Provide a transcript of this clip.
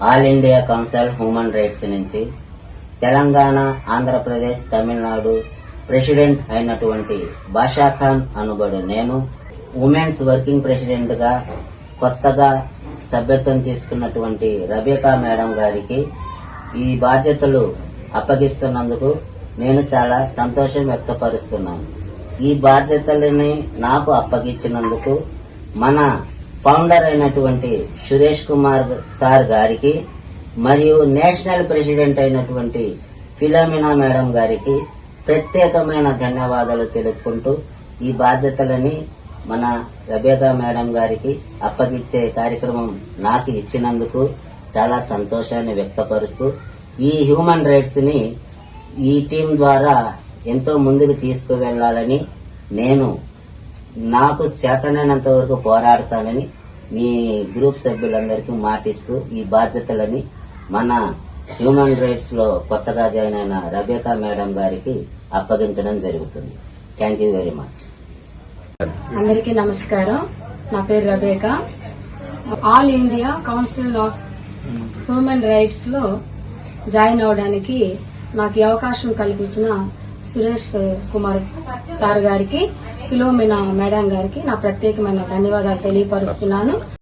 All India council human rights నుంచి Telangana, Andhra Pradesh, Tamil Nadu president అయినటువంటి బాషా ఖాన్ అనుబడు నేను ఉమెన్స్ వర్కింగ్ ప్రెసిడెంట్ గా కొత్తగా సభ్యత్వం తీసుకున్నటువంటి రబేకా మేడం గారికి ఈ బాధ్యతలు అప్పగిస్తున్నందుకు నేను చాలా సంతోషం వ్యక్తపరుస్తున్నాను. ఈ బాధ్యతలని నాకు అప్పగించినందుకు మన ఫౌండర్ అయినటువంటి సురేష్ కుమార్ సార్ గారికి మరియు నేషనల్ ప్రెసిడెంట్ అయినటువంటి ఫిలోమినా మేడం గారికి ప్రత్యేకమైన ధన్యవాదాలు తెలుపుకుంటూ ఈ బాధ్యతలని మన రబేకా మేడం గారికి అప్పగించే కార్యక్రమం నాకు ఇచ్చినందుకు చాలా సంతోషాన్ని వ్యక్తపరుస్తూ ఈ హ్యూమన్ రైట్స్ ని ఈ టీం ద్వారా ఎంతో ముందుకు తీసుకువెళ్లాలని నేను నాకు చేతనైనంత వరకు పోరాడతానని మీ గ్రూప్ సభ్యులందరికీ మాటిస్తూ ఈ బాధ్యతలని మన హ్యూమన్ రైట్స్ లో కొత్తగా జాయిన్ అయిన రబేకా మేడం గారికి అప్పగించడం జరుగుతుంది. Thank you very much. అందరికీ నమస్కారం. నా పేరు Rebecca. All India Council of Human Rights లో జాయిన్ అవడానికి నాకు ఈ అవకాశం కల్పించిన సురేష్ కుమార్ సార్ గారికి, ఫిలోమినా మేడం గారికి నా ప్రత్యేకమైన ధన్యవాదాలు తెలియపరుస్తున్నాను.